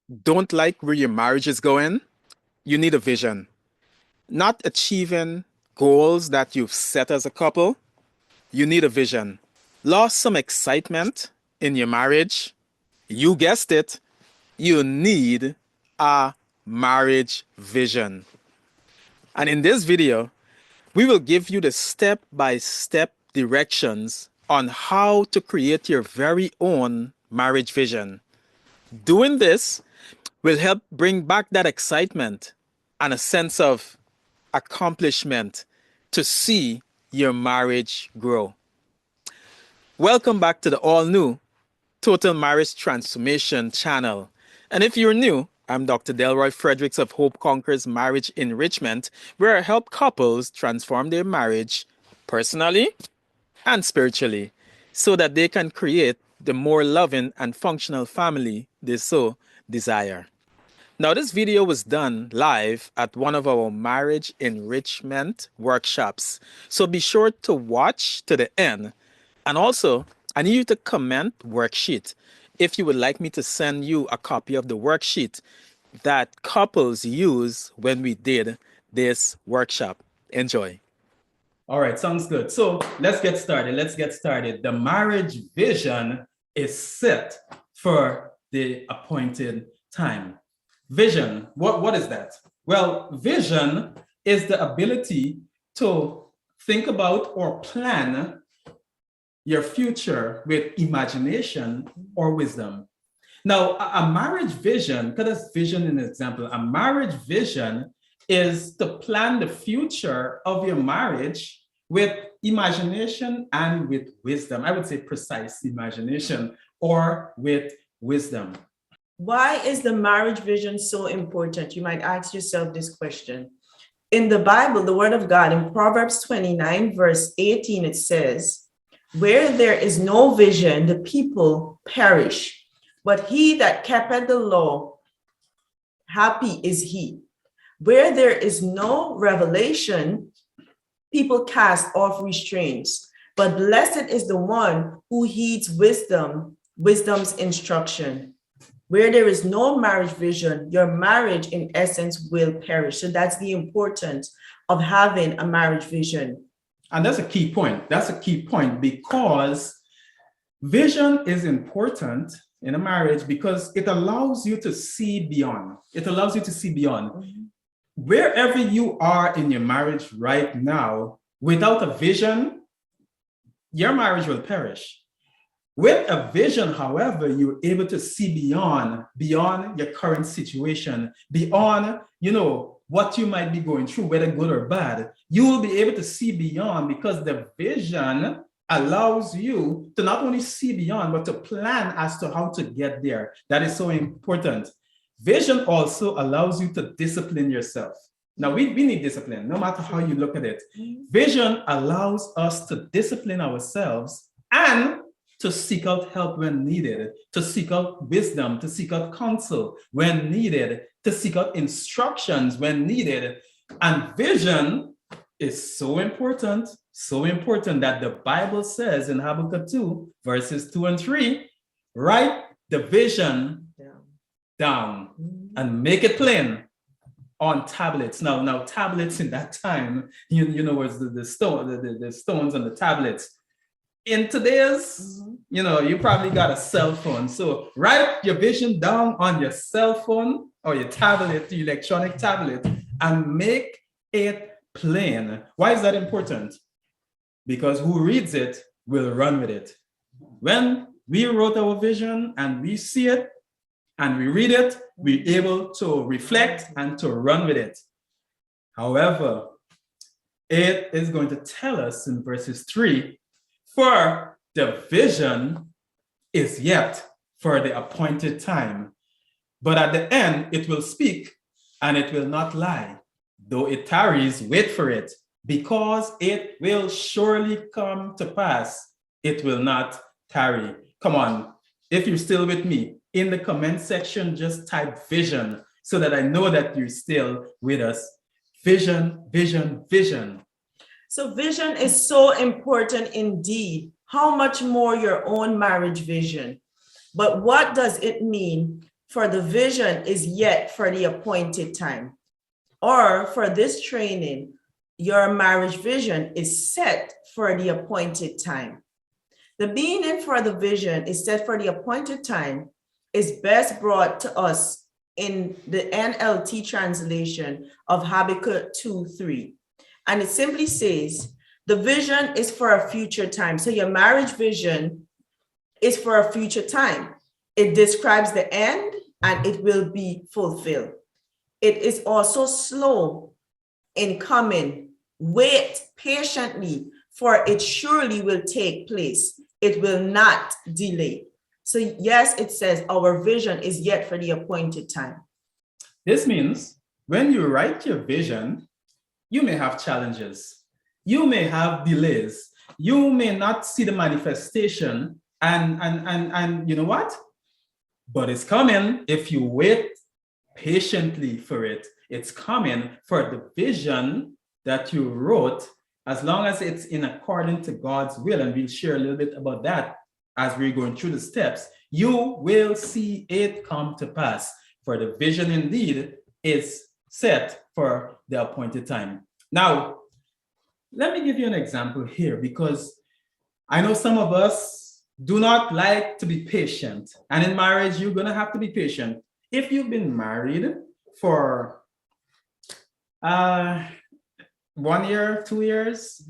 don't like where your marriage is going, you need a vision. Not achieving goals that you've set as a couple, you need a vision. Lost some excitement in your marriage, you guessed it, you need a marriage vision. And in this video, we will give you the step by step directions on how to create your very own marriage vision. Doing this will help bring back that excitement and a sense of accomplishment to see your marriage grow. Welcome back to the all new Total Marriage Transformation channel. And if you're new, I'm Dr. Delroy Fredericks of Hope Conquers Marriage Enrichment, where I help couples transform their marriage personally and spiritually so that they can create the more loving and functional family they so desire. Now, this video was done live at one of our marriage enrichment workshops. So be sure to watch to the end. And also, I need you to comment worksheet if you would like me to send you a copy of the worksheet that couples use when we did this workshop. Enjoy. All right, sounds good. So let's get started. The marriage vision is set for the appointed time. Vision, what is that? Well, vision is the ability to think about or plan your future with imagination or wisdom. Now, a marriage vision, because vision in an example, a marriage vision is to plan the future of your marriage with imagination and with wisdom. I would say precise imagination or with wisdom. Why is the marriage vision so important? You might ask yourself this question. In the Bible, the Word of God, in Proverbs 29, verse 18, it says, "Where there is no vision, the people perish. But he that keepeth the law, happy is he." Where there is no revelation, people cast off restraints. But blessed is the one who heeds wisdom's instruction. Where there is no marriage vision, your marriage in essence will perish. So that's the importance of having a marriage vision. And that's a key point. Because vision is important in a marriage because it allows you to see beyond. Mm-hmm. Wherever you are in your marriage right now, without a vision, your marriage will perish. With a vision, however, you're able to see beyond your current situation, beyond, what you might be going through, whether good or bad. You will be able to see beyond because the vision allows you to not only see beyond, but to plan as to how to get there. That is so important. Vision also allows you to discipline yourself. Now, we need discipline, no matter how you look at it. Vision allows us to discipline ourselves and to seek out help when needed, to seek out wisdom, to seek out counsel when needed, to seek out instructions when needed. And vision is so important that the Bible says in Habakkuk 2, verses 2 and 3, write the vision down and make it plain on tablets. Now tablets in that time, was the stones and the tablets. In today's, you probably got a cell phone. So write your vision down on your cell phone or your tablet, your electronic tablet, and make it plain. Why is that important? Because who reads it will run with it. When we wrote our vision and we see it and we read it, we're able to reflect and to run with it. However, it is going to tell us in verses 3, for the vision is yet for the appointed time, but at the end it will speak and it will not lie. Though it tarries, wait for it, because it will surely come to pass. It will not tarry. Come on, if you're still with me, in the comment section, just type vision so that I know that you're still with us. Vision, vision, vision. So vision is so important indeed. How much more your own marriage vision? But what does it mean for the vision is yet for the appointed time. Or for this training, your marriage vision is set for the appointed time. The being in for the vision is set for the appointed time is best brought to us in the NLT translation of Habakkuk 2:3. And it simply says, the vision is for a future time. So your marriage vision is for a future time. It describes the end and it will be fulfilled. It is also slow in coming. Wait patiently, for it surely will take place. It will not delay. So yes, it says our vision is yet for the appointed time. This means when you write your vision, you may have challenges. You may have delays. You may not see the manifestation. And you know what? But it's coming if you wait patiently for it. It's coming for the vision that you wrote, as long as it's in accordance to God's will. And we'll share a little bit about that as we're going through the steps. You will see it come to pass. For the vision indeed is set for the appointed time. Now, let me give you an example here, because I know some of us do not like to be patient. And in marriage, you're going to have to be patient. If you've been married for 1 year, 2 years,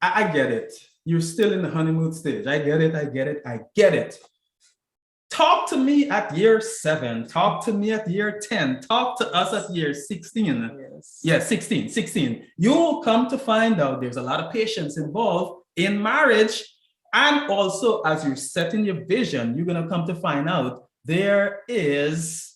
I get it. You're still in the honeymoon stage. I get it. Talk to me at year 7. Talk to me at year 10. Talk to us at year 16. Yes. Yeah, 16. You'll come to find out there's a lot of patience involved in marriage. And also, as you're setting your vision, you're going to come to find out there is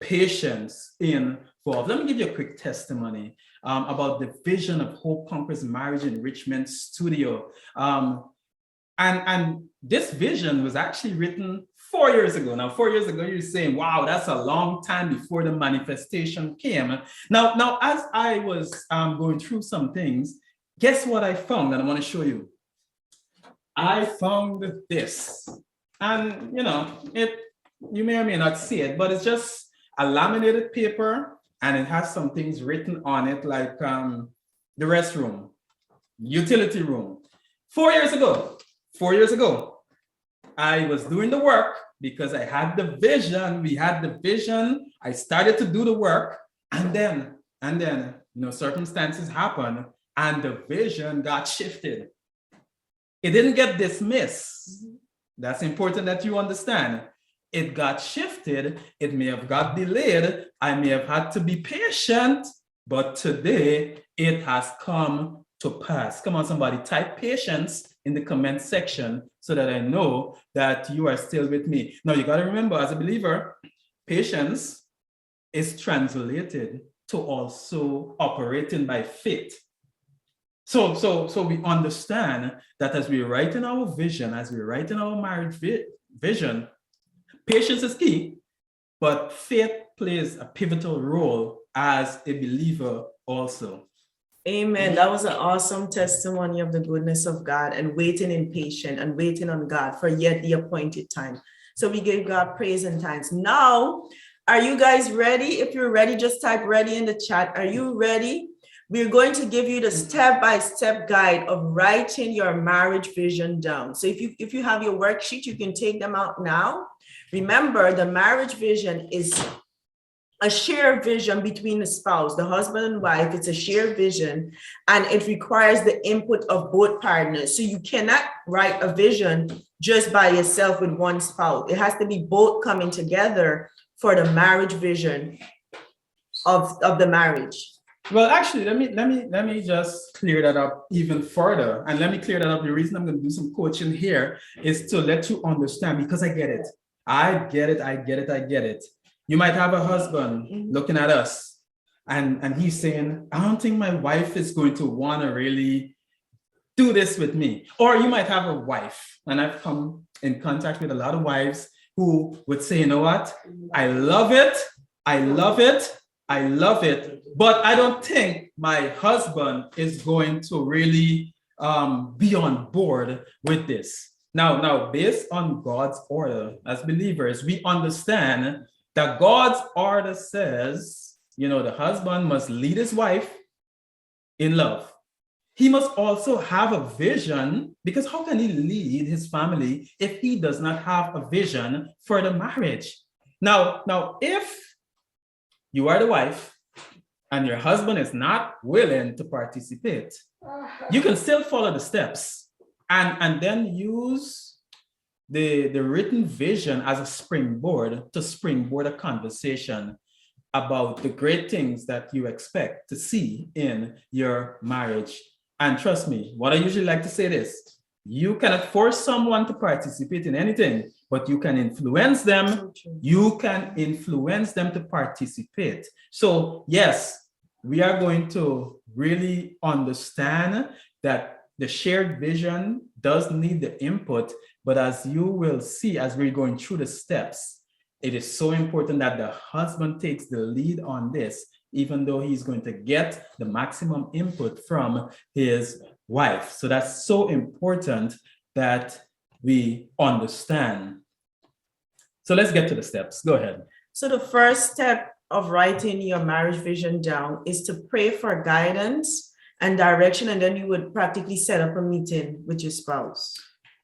patience involved. Let me give you a quick testimony about the vision of Hope Conquers Marriage Enrichment Studio. And this vision was actually written 4 years ago. Now, 4 years ago, you're saying, wow, that's a long time before the manifestation came. Now, as I was going through some things, guess what I found? And I want to show you. I found this. And, you may or may not see it, but it's just a laminated paper, and it has some things written on it, like the restroom, utility room. 4 years ago, I was doing the work because I had the vision. We had the vision. I started to do the work, and then, circumstances happened, and the vision got shifted. It didn't get dismissed. That's important that you understand. It got shifted. It may have got delayed. I may have had to be patient, but today it has come to pass. Come on, somebody, type patience in the comment section so that I know that you are still with me. Now, you got to remember, as a believer, patience is translated to also operating by faith. So we understand that as we write in our vision, as we write in our marriage vision, patience is key, but faith plays a pivotal role as a believer also. Amen. That was an awesome testimony of the goodness of God and waiting in patience and waiting on God for yet the appointed time. So we give God praise and thanks. Now, are you guys ready? If you're ready, just type ready in the chat. Are you ready? We're going to give you the step-by-step guide of writing your marriage vision down. So if you have your worksheet, you can take them out now. Remember, the marriage vision is a shared vision between the spouse, the husband and wife. It's a shared vision, and it requires the input of both partners. So you cannot write a vision just by yourself with one spouse. It has to be both coming together for the marriage vision of the marriage. Well, actually, let me just clear that up even further. And let me clear that up. The reason I'm going to do some coaching here is to let you understand, because I get it. I get it. You might have a husband looking at us and he's saying, I don't think my wife is going to want to really do this with me. Or you might have a wife, and I've come in contact with a lot of wives who would say, you know what? I love it, but I don't think my husband is going to really be on board with this. Now, based on God's order, as believers, we understand that God's order says, the husband must lead his wife in love. He must also have a vision, because how can he lead his family if he does not have a vision for the marriage? Now, if you are the wife and your husband is not willing to participate, you can still follow the steps and then use the written vision as a springboard to springboard a conversation about the great things that you expect to see in your marriage. And trust me, what I usually like to say is, you cannot force someone to participate in anything, but you can influence them. You can influence them to participate. So yes, we are going to really understand that the shared vision does need the input, but as you will see as we're going through the steps, it is so important that the husband takes the lead on this, even though he's going to get the maximum input from his wife. So that's so important that we understand. So let's get to the steps. Go ahead. So the first step of writing your marriage vision down is to pray for guidance and direction, and then you would practically set up a meeting with your spouse.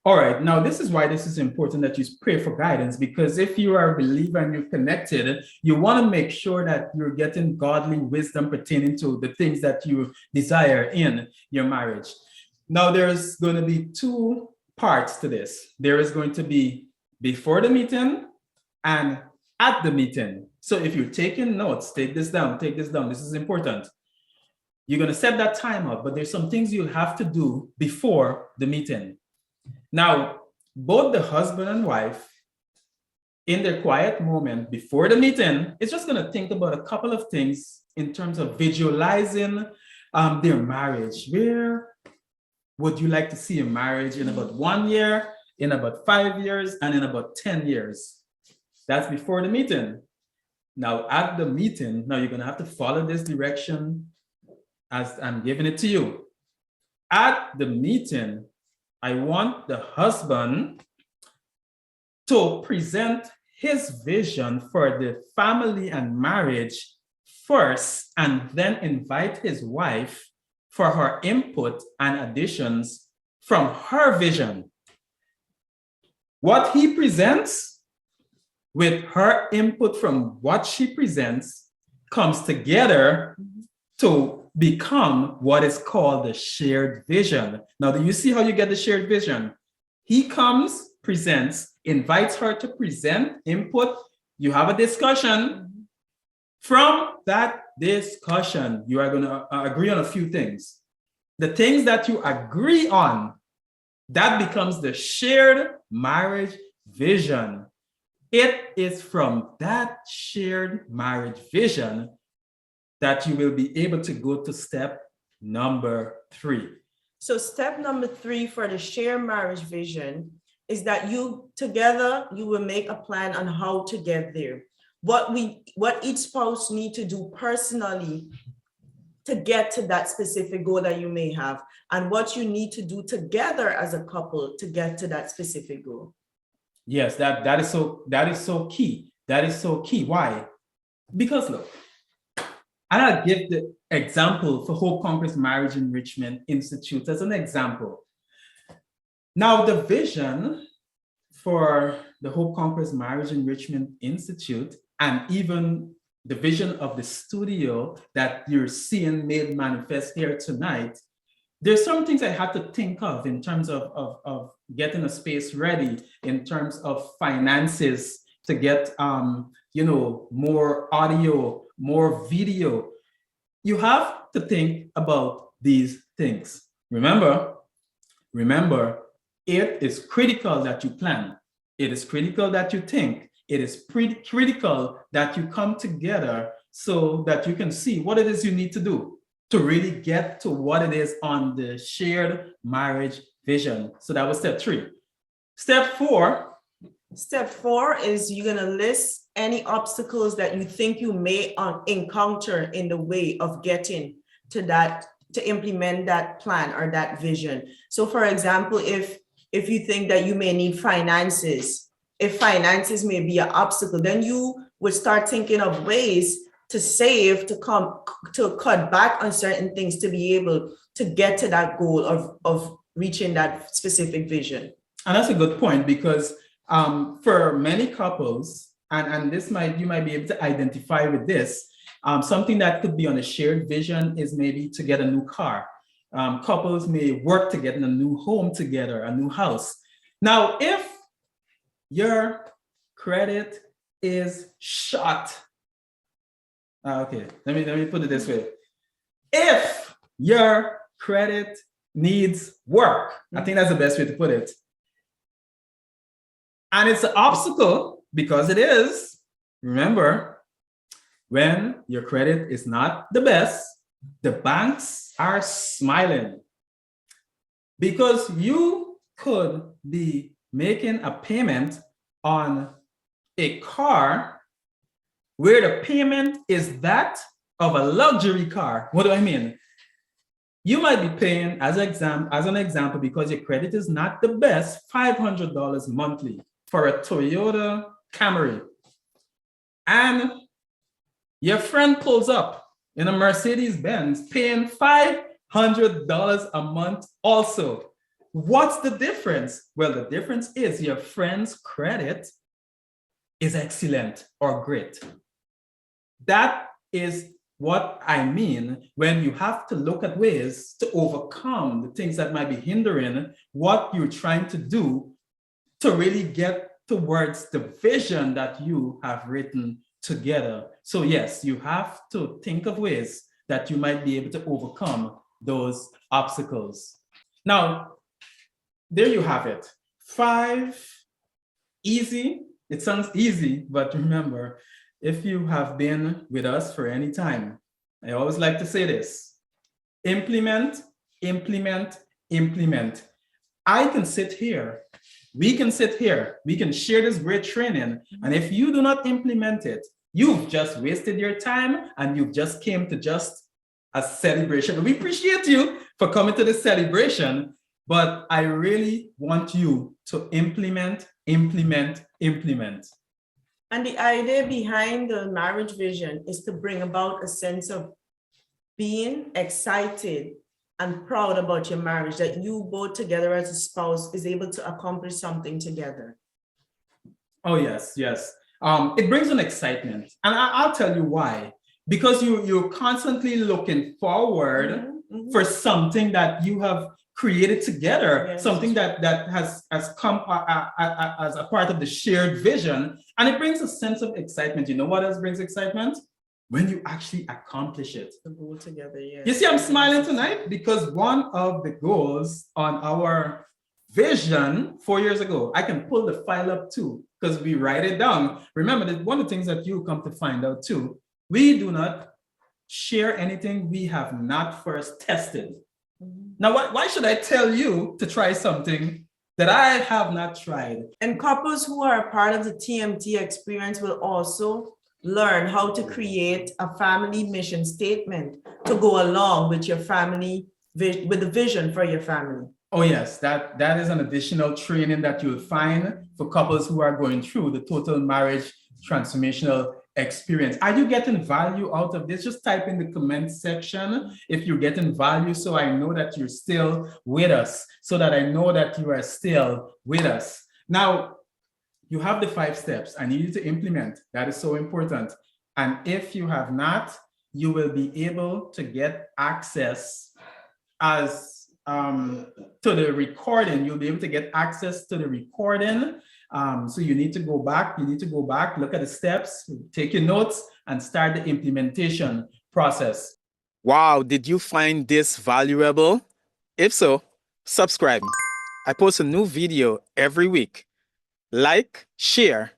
All right, now this is why this is important that you pray for guidance, because if you are a believer and you're connected, you want to make sure that you're getting godly wisdom pertaining to the things that you desire in your marriage. Now, there's going to be two parts to this. There is going to be before the meeting and at the meeting. So if you're taking notes, take this down, this is important. You're going to set that time up, but there's some things you'll have to do before the meeting. Now, both the husband and wife, in their quiet moment before the meeting, is just going to think about a couple of things in terms of visualizing their marriage. Where would you like to see a marriage in about 1 year, in about 5 years, and in about 10 years? That's before the meeting. Now, at the meeting, now you're going to have to follow this direction as I'm giving it to you. At the meeting, I want the husband to present his vision for the family and marriage first, and then invite his wife for her input and additions from her vision. What he presents with her input from what she presents comes together to become what is called the shared vision. Now, do you see how you get the shared vision? He comes, presents, invites her to present input. You have a discussion. From that discussion, you are going to agree on a few things. The things that you agree on, that becomes the shared marriage vision. It is from that shared marriage vision that you will be able to go to step number 3. So step number 3 for the shared marriage vision is that you will make a plan on how to get there. What each spouse need to do personally to get to that specific goal that you may have, and what you need to do together as a couple to get to that specific goal. Yes, that is so key. That is so key. Why? Because look, and I'll give the example for Hope Conquers Marriage Enrichment Institute as an example. Now, the vision for the Hope Conquers Marriage Enrichment Institute, and even the vision of the studio that you're seeing made manifest here tonight, there's some things I had to think of in terms of getting a space ready, in terms of finances to get more audio, more video. You have to think about these things. Remember, it is critical that you plan. It is critical that you think. It is pretty critical that you come together so that you can see what it is you need to do to really get to what it is on the shared marriage vision. So that was step 3. Step 4. Step 4 is you're going to list any obstacles that you think you may encounter in the way of getting to implement that plan or that vision. So for example, if If you think that you may need finances, if finances may be an obstacle, then you would start thinking of ways to save, to cut back on certain things to be able to get to that goal of reaching that specific vision. And that's a good point, because for many couples, and you might be able to identify with this, something that could be on a shared vision is maybe to get a new car. Couples may work to get in a new home together, a new house. Now, if your credit is shot, okay, let me put it this way. If your credit needs work, I think that's the best way to put it. And it's an obstacle, because it is. Remember, when your credit is not the best, the banks are smiling, because you could be making a payment on a car where the payment is that of a luxury car. What do I mean? You might be paying, as an example, because your credit is not the best, $500 monthly for a Toyota Camry. And your friend pulls up in a Mercedes-Benz paying $500 a month also. What's the difference? Well, the difference is your friend's credit is excellent or great. That is what I mean when you have to look at ways to overcome the things that might be hindering what you're trying to do to really get towards the vision that you have written together. So yes, you have to think of ways that you might be able to overcome those obstacles. Now, there you have it. 5 easy. It sounds easy, but remember, if you have been with us for any time, I always like to say this: implement, implement, implement. I can sit here, we can sit here, we can share this great training, and if you do not implement it, you've just wasted your time and you've just came to just a celebration. We appreciate you for coming to this celebration, but I really want you to implement, implement, implement. And the idea behind the marriage vision is to bring about a sense of being excited and proud about your marriage, that you both together as a spouse is able to accomplish something together. Oh, yes, yes. It brings an excitement. And I'll tell you why. Because you're constantly looking forward for something that you have created together, yes, something that has come as a part of the shared vision. And it brings a sense of excitement. You know what else brings excitement? When you actually accomplish it. The goal together, yes. You see, I'm smiling tonight because one of the goals on our vision 4 years ago, I can pull the file up too, because we write it down. Remember that one of the things that you come to find out too, we do not share anything we have not first tested. Now, why should I tell you to try something that I have not tried? And couples who are a part of the TMT experience will also learn how to create a family mission statement to go along with your family, with the vision for your family. Oh yes, that is an additional training that you'll find for couples who are going through the total marriage transformational experience. Are you getting value out of this? Just type in the comment section if you're getting value, so I know that you're still with us, so that I know that you are still with us. Now, you have the 5 steps. I need you to implement. That is so important. And if you have not, you will be able to get access as to the recording. You'll be able to get access to the recording. So you need to go back, look at the steps, take your notes, and start the implementation process. Wow, did you find this valuable? If so, subscribe. I post a new video every week. Like, share,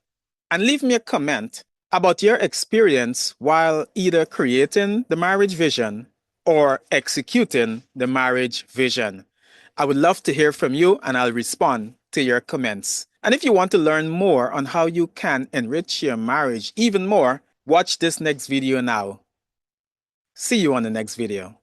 and leave me a comment about your experience while either creating the marriage vision or executing the marriage vision. I would love to hear from you, and I'll respond to your comments. And if you want to learn more on how you can enrich your marriage even more, watch this next video now. See you on the next video.